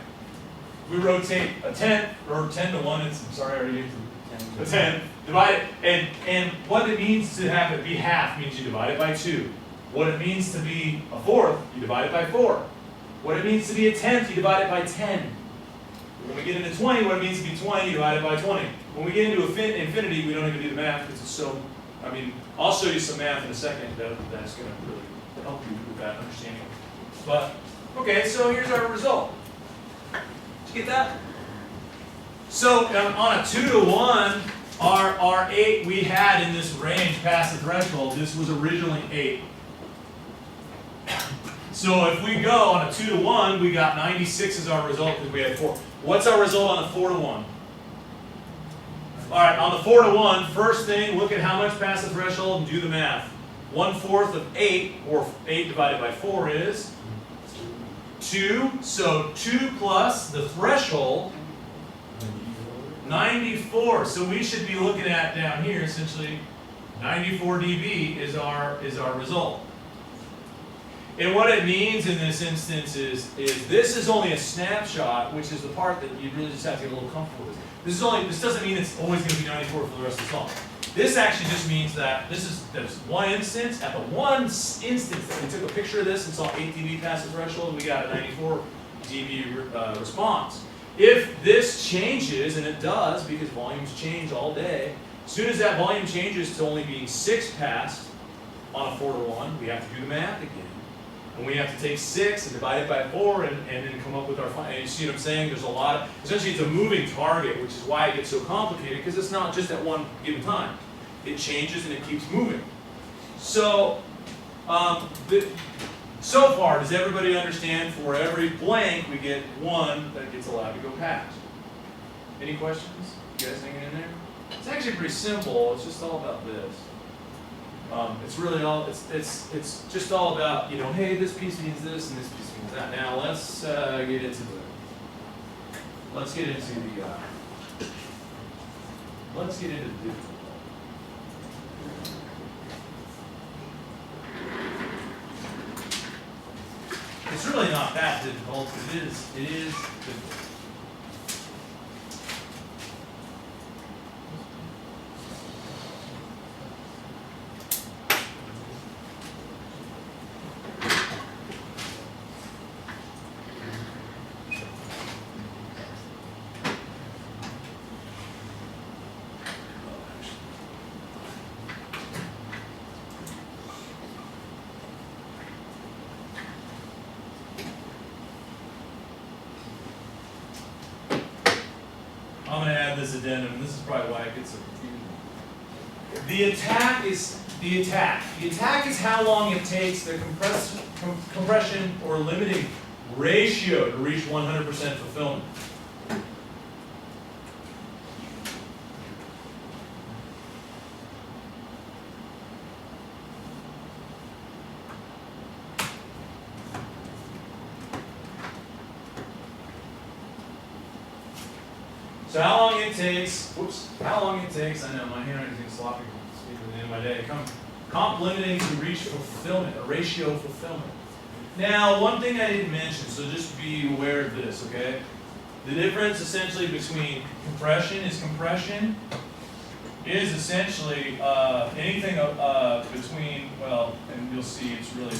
If we rotate a tenth, or 10 to 1, it's, I'm sorry, I already gave a 10. Divide it, and what it means to have it be half means you divide it by 2. What it means to be a fourth, you divide it by 4. What it means to be a tenth, you divide it by 10. When we get into 20, what it means to be 20, you divide it by 20. When we get into infinity, we don't even do the math because it's so, I mean, I'll show you some math in a second that's going to really help you with that understanding. But, okay, so here's our result. Did you get that? So on a 2 to 1, our 8 we had in this range past the threshold, this was originally 8. So if we go on a 2 to 1, we got 96 as our result because we had 4. What's our result on a 4 to 1? All right, on the 4 to 1, first thing, look at how much past the threshold and do the math. 1/4 of 8, or 8 divided by 4 is 2. So 2 plus the threshold, 94. So we should be looking at down here, essentially, 94 dB is our result. And what it means in this instance is this is only a snapshot, which is the part that you really just have to get a little comfortable with. This doesn't mean it's always going to be 94 for the rest of the song. This actually just means that there's one instance, at the one instance that we took a picture of this and saw 8 dB past the threshold, we got a 94 dB response. If this changes, and it does because volumes change all day, as soon as that volume changes to only being 6 past on a 4 to 1, we have to do the math again. And we have to take 6 and divide it by 4 and then come up with our final. And you see what I'm saying? There's a lot of, essentially it's a moving target, which is why it gets so complicated, because it's not just at one given time. It changes and it keeps moving. So, so far, does everybody understand for every blank we get 1 that gets allowed to go past? Any questions? You guys hanging in there? It's actually pretty simple. It's just all about this. It's really all, it's just all about, you know, hey, this piece means this and this piece means that. Now let's get into the difficult. It's really not that difficult. It is difficult. I'm going to add this addendum, and this is probably why it gets so confusing. The attack is how long it takes the compression or limiting ratio to reach 100% fulfillment. So how long it takes, I know my handwriting's getting sloppy at the end of my day, comp limiting to reach fulfillment, a ratio of fulfillment. Now, one thing I didn't mention, so just be aware of this, okay? The difference essentially between compression is essentially anything between, well, and you'll see it's really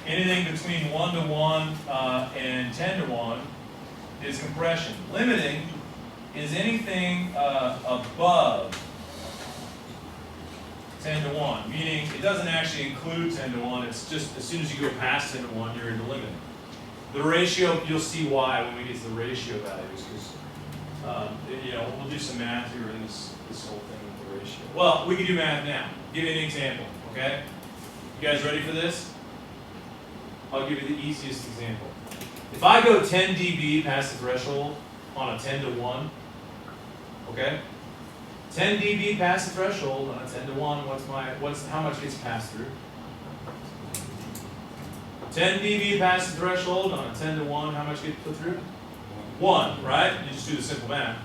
anything between 1 to 1 and 10 to 1 is compression. Limiting is anything above 10 to 1, meaning it doesn't actually include 10 to 1, it's just as soon as you go past 10 to 1, you're in the limit. The ratio, you'll see why when we get to the ratio values, because you know, we'll do some math here in this whole thing with the ratio. Well, we can do math now. Give you an example, okay? You guys ready for this? I'll give you the easiest example. If I go 10 dB past the threshold on a 10 to 1, okay? 10 dB past the threshold on a 10 to 1, how much gets passed through? 10 dB past the threshold on a 10 to 1, how much gets put through? 1, right? You just do the simple math.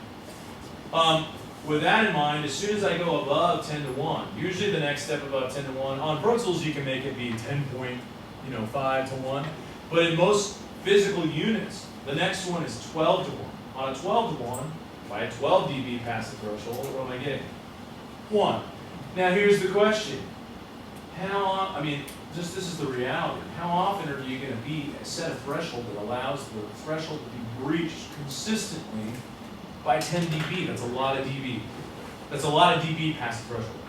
With that in mind, as soon as I go above 10 to 1, usually the next step above 10 to 1, on Pro Tools you can make it be 10.5 to 1, but in most physical units, the next one is 12 to 1. On a 12 to 1, if I had 12 dB past the threshold, what am I getting? 1. Now here's the question. This is the reality. How often are you going to set a threshold that allows the threshold to be breached consistently by 10 dB? That's a lot of dB. That's a lot of dB past the threshold.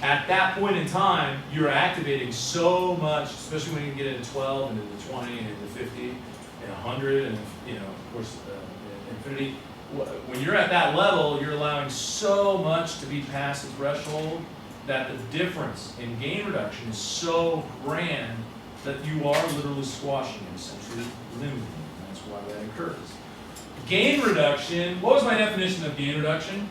At that point in time, you're activating so much, especially when you get into 12 and into 20 and into 50 and 100 and of course infinity. When you're at that level, you're allowing so much to be past the threshold that the difference in gain reduction is so grand that you are literally squashing and essentially limiting. That's why that occurs. Gain reduction, what was my definition of gain reduction?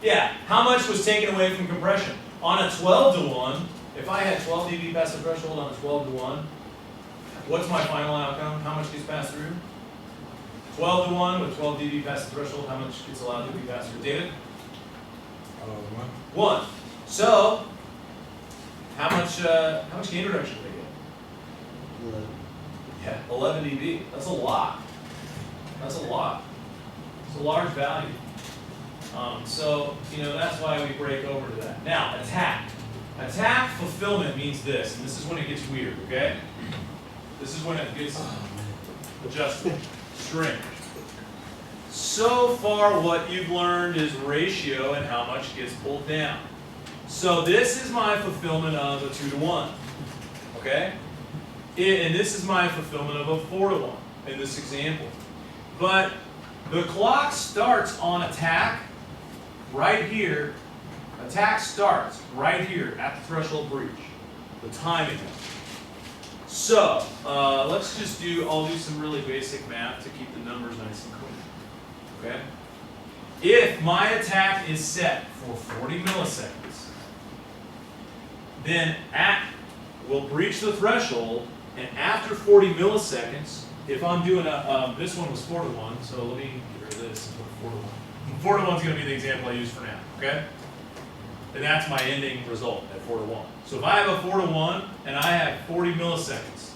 Yeah, how much was taken away from compression? On a 12 to 1, if I had 12 dB past the threshold on a 12 to 1, what's my final outcome? How much gets passed through? 12 to 1 with 12 dB past the threshold, how much gets allowed to be passed through? David? 1. So, how much gain reduction do they get? 11. Yeah, 11 dB. That's a lot. That's a lot. It's a large value. So, that's why we break over to that. Now, attack. Attack fulfillment means this, and this is when it gets weird, okay? This is when it gets adjusted. Strange. So far, what you've learned is ratio and how much gets pulled down. So this is my fulfillment of a 2 to 1, okay? And this is my fulfillment of a 4 to 1 in this example. But the clock starts on attack right here. Attack starts right here at the threshold breach, the timing. So let's just I'll do some really basic math to keep the numbers nice and clean. Okay? If my attack is set for 40 milliseconds, then we'll breach the threshold, and after 40 milliseconds, if I'm doing this one was 4 to 1, so let me get rid of this and put 4 to 1. 4 to 1 is going to be the example I use for now, okay? And that's my ending result at 4 to 1. So if I have a 4 to 1 and I have 40 milliseconds,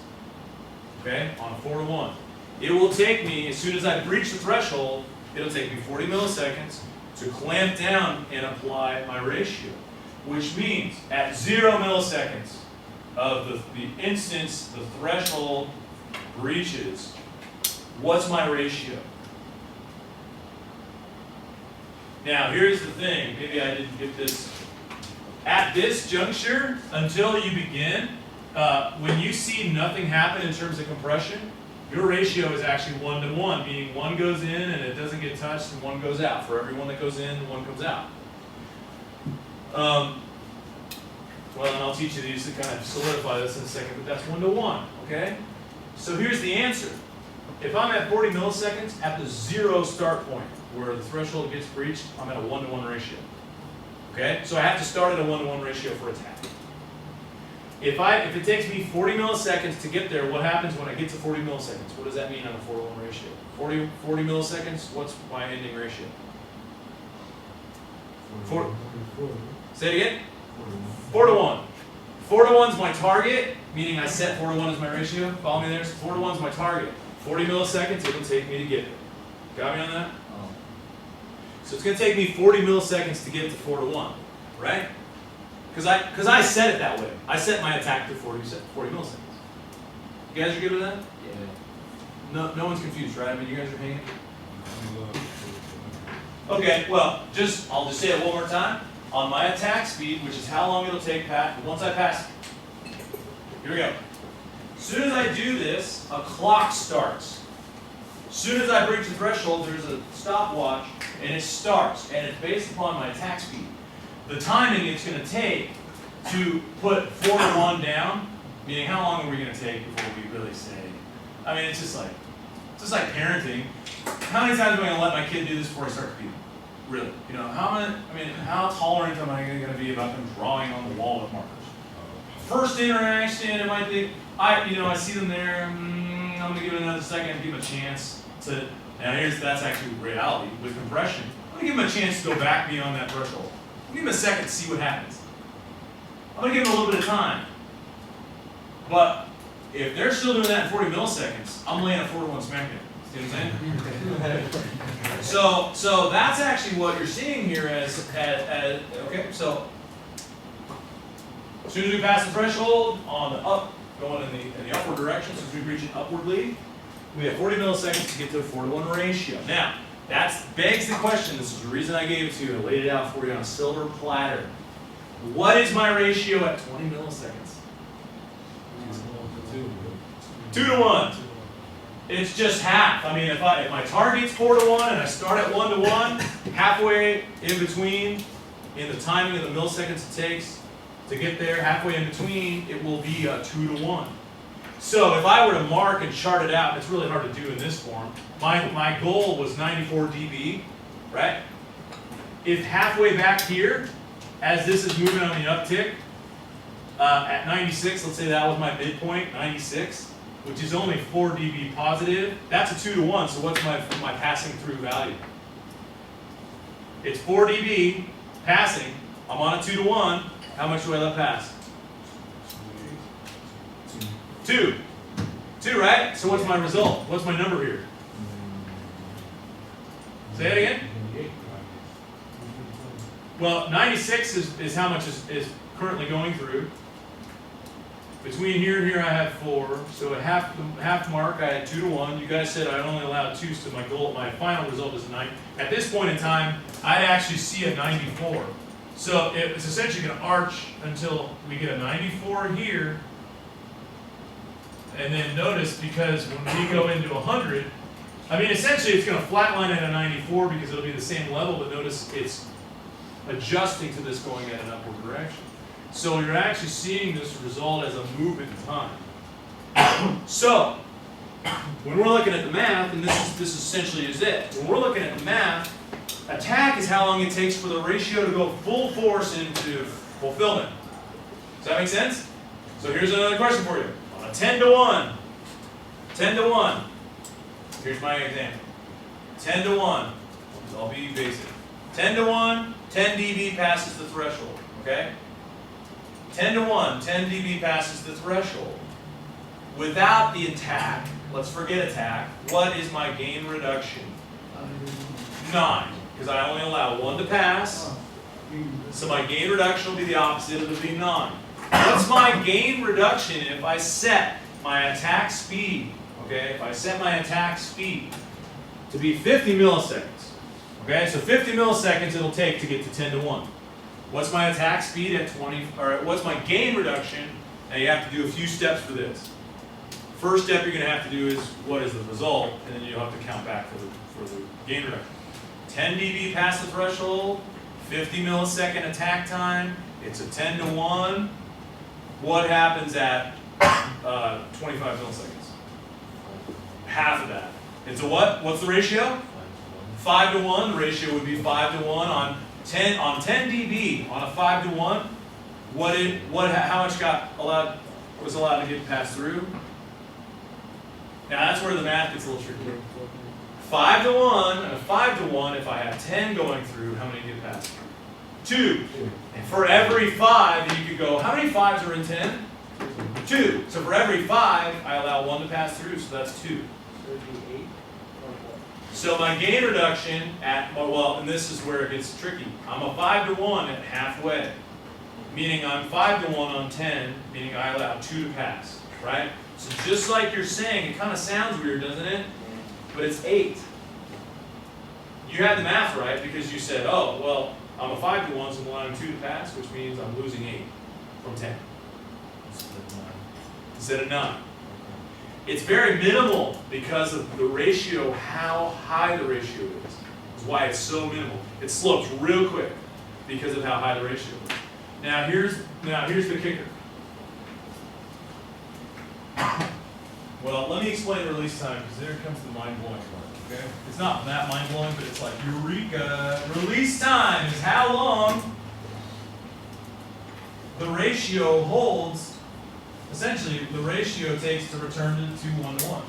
okay, on a 4 to 1, it will take me, as soon as I breach the threshold, it'll take me 40 milliseconds to clamp down and apply my ratio, which means at 0 milliseconds of the instance the threshold breaches, what's my ratio? Now, here's the thing. Maybe I didn't get this. At this juncture, until you begin, when you see nothing happen in terms of compression, your ratio is actually 1 to 1, meaning 1 goes in and it doesn't get touched, and 1 goes out. For every 1 that goes in, 1 comes out. Well, and I'll teach you these to kind of solidify this in a second, but that's 1 to 1, okay? So here's the answer. If I'm at 40 milliseconds, at the 0 start point, where the threshold gets breached, I'm at a 1 to 1 ratio. Okay? So I have to start at a 1 to 1 ratio for attack. If it takes me 40 milliseconds to get there, what happens when I get to 40 milliseconds? What does that mean on a 4 to 1 ratio? 40 milliseconds, what's my ending ratio? 4. Say it again? 4 to 1. 4 to 1 is my target, meaning I set 4 to 1 as my ratio. Follow me there? So 4 to 1 is my target. 40 milliseconds it'll take me to get it. Got me on that? So it's going to take me 40 milliseconds to get to 4 to 1, right? Because I set it that way. I set my attack to 40 milliseconds. You guys are good with that? Yeah. No one's confused, right? I mean, you guys are hanging? Okay, well, I'll just say it one more time. On my attack speed, which is how long it'll take once I pass it. Here we go. As soon as I do this, a clock starts. As soon as I breach the threshold, there's a stopwatch, and it starts, and it's based upon my attack speed. the timing it's going to take to put 4 to 1 down, meaning how long are we going to take before we really say, I mean, it's just like parenting. How many times am I going to let my kid do this before I start competing? Really? You know, how tolerant am I going to be about them drawing on the wall with markers? First interaction, it might be, I see them there, I'm going to give it another second, give them a chance to, now that's actually reality with compression. I'm going to give them a chance to go back beyond that threshold. I'll give them a second to see what happens. I'm going to give them a little bit of time. But if they're still doing that in 40 milliseconds, I'm laying a 4 to 1 smackdown. See what I'm saying? So that's actually what you're seeing here as okay, so as soon as we pass the threshold on the up, going in the upward direction, since we reach it upwardly, we have 40 milliseconds to get to a 4 to 1 ratio. Now, that begs the question, this is the reason I gave it to you, I laid it out for you on a silver platter. What is my ratio at 20 milliseconds? 2 to 1. It's just half. I mean, if my target's 4 to 1 and I start at 1 to 1, halfway in between, in the timing of the milliseconds it takes to get there, halfway in between, it will be 2 to 1. So if I were to mark and chart it out, it's really hard to do in this form. My goal was 94 dB, right? If halfway back here, as this is moving on the uptick, at 96, let's say that was my midpoint, 96, which is only 4 dB positive, that's a 2 to 1, so what's my passing through value? It's 4 dB passing, I'm on a 2 to 1, how much do I let pass? 2. 2, right? So what's my result? What's my number here? Say it again? Well, 96 is how much is currently going through. Between here and here I have 4, so at half mark I had 2 to 1. You guys said I only allowed 2, so my final result is 9. At this point in time, I'd actually see a 94. So it's essentially going to arch until we get a 94 here. And then notice, because when we go into 100, I mean, essentially it's going to flatline at a 94 because it'll be the same level, but notice it's adjusting to this going at an upward direction. So you're actually seeing this result as a movement in time. So, when we're looking at the math, and this essentially is it, when we're looking at the math, attack is how long it takes for the ratio to go full force into fulfillment. Does that make sense? So here's another question for you. On a 10 to 1, 10 to 1, here's my example. 10 to 1, I'll be basic. 10 to 1, 10 dB passes the threshold, okay? 10 to 1, 10 dB passes the threshold. Without the attack, let's forget attack, what is my gain reduction? 9, because I only allow 1 to pass. So my gain reduction will be the opposite, it'll be 9. What's my gain reduction if I set my attack speed, okay? If I set my attack speed to be 50 milliseconds, okay? So 50 milliseconds it'll take to get to 10 to 1. What's my attack speed at 20, or what's my gain reduction? Now you have to do a few steps for this. First step you're going to have to do is what is the result, and then you'll have to count back for the gain reduction. 10 dB past the threshold, 50 millisecond attack time, it's a 10 to 1. What happens at 25 milliseconds? Half of that. It's a what? What's the ratio? 5 to 1. The ratio would be 5 to 1 on 10 dB on a 5 to 1. How much was allowed to get passed through? Now that's where the math gets a little tricky. 5 to 1 and a 5 to 1. If I have 10 going through, how many get passed through? 2. And for every 5, you could go, how many 5s are in 10? 2. So for every 5, I allow 1 to pass through, so that's 2. So my gain reduction at, well, and this is where it gets tricky. I'm a 5 to 1 at halfway, meaning I'm 5 to 1 on 10, meaning I allow 2 to pass, right? So just like you're saying, it kind of sounds weird, doesn't it? But it's 8. You had the math right because you said, oh, well, I'm a 5 to 1, so I'm allowing 2 to pass, which means I'm losing 8 from 10. Instead of 9. It's very minimal because of the ratio, how high the ratio is why it's so minimal. It slopes real quick. because of how high the ratio is. Now here's the kicker. Well, let me explain the release time, because there comes the mind-blowing part, okay? It's not that mind-blowing, but it's like, eureka! Release time is how long the ratio holds, essentially, the ratio takes to return it to 1 to 1.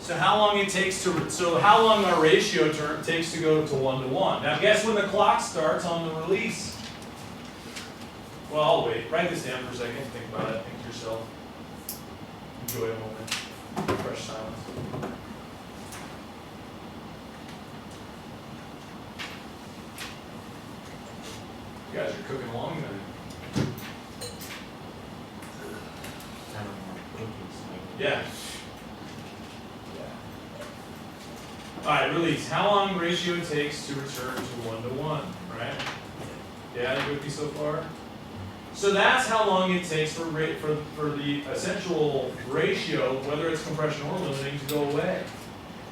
So how long it takes to, so how long our ratio takes to go to 1 to 1. Now guess when the clock starts on the release? Well, I'll wait. Write this down for a second. Think about it. Think to yourself. Enjoy a moment. Fresh silence. You guys are cooking along tonight. Yeah. All right, release. How long ratio takes to return to 1 to 1, right? Yeah, you with me so far? So that's how long it takes for the essential ratio, whether it's compression or limiting, to go away.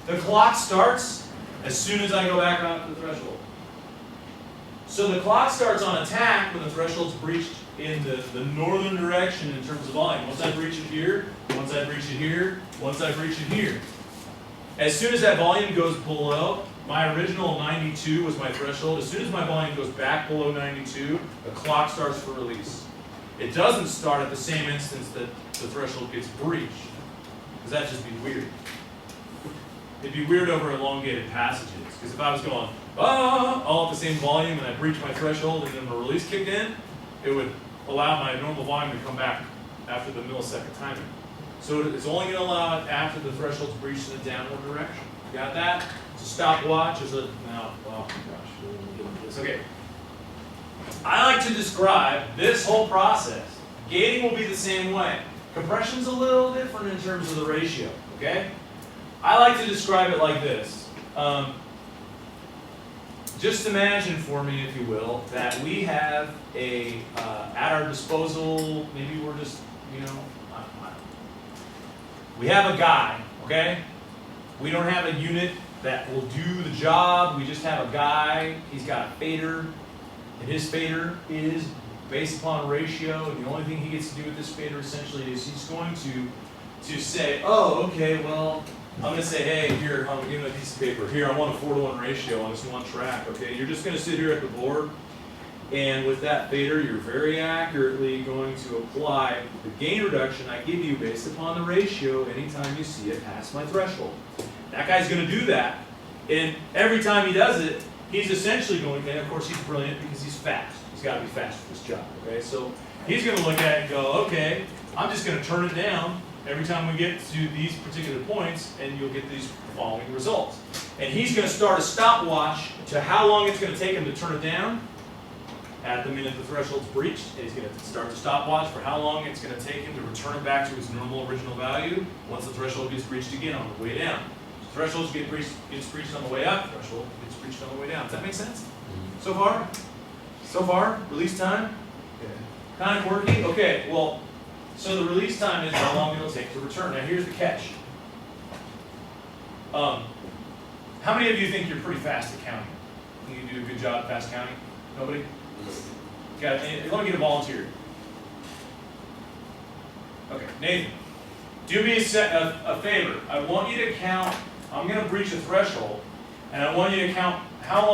The clock starts as soon as I go back out to the threshold. So the clock starts on attack when the threshold's breached in the northern direction in terms of volume. Once I breach it here, once I breach it here, once I breach it here. As soon as that volume goes below, my original 92 was my threshold. As soon as my volume goes back below 92, the clock starts for release. It doesn't start at the same instance that the threshold gets breached, because that'd just be weird. It'd be weird over elongated passages, because if I was going, all at the same volume and I breached my threshold and then the release kicked in, it would allow my normal volume to come back after the millisecond timing. So it's only going to allow it after the threshold's breached in the downward direction. You got that? It's a stopwatch. There's a, now, oh my gosh, we're going to get into this. Okay. I like to describe this whole process. Gating will be the same way. Compression's a little different in terms of the ratio, okay? I like to describe it like this. Just imagine for me, if you will, that we have at our disposal, maybe we're just, we have a guy, okay? We don't have a unit that will do the job. We just have a guy. He's got a fader, and his fader is based upon ratio, and the only thing he gets to do with this fader essentially is he's going to say, oh, okay, well, I'm going to say, hey, here, I'm giving a piece of paper. Here, I want a 4-to-1 ratio on this one track, okay? You're just going to sit here at the board, and with that fader, you're very accurately going to apply the gain reduction I give you based upon the ratio anytime you see it pass my threshold. That guy's going to do that, and every time he does it, he's essentially going to, and of course he's brilliant because he's fast. He's got to be fast for this job, okay? So he's going to look at it and go, okay, I'm just going to turn it down every time we get to these particular points, and you'll get these following results. And he's going to start a stopwatch to how long it's going to take him to turn it down at the minute the threshold's breached. And he's going to start the stopwatch for how long it's going to take him to return it back to his normal original value once the threshold gets breached again on the way down. So thresholds gets breached on the way up, threshold gets breached on the way down. Does that make sense? So far? So far? Release time? Yeah. Kind of quirky? Okay, well, so the release time is how long it'll take to return. Now here's the catch. How many of you think you're pretty fast at counting? Think you do a good job at fast counting? Nobody? Okay, let me get a volunteer. Okay, Nathan, do me a favor. I want you to count, I'm going to breach a threshold, and I want you to count how long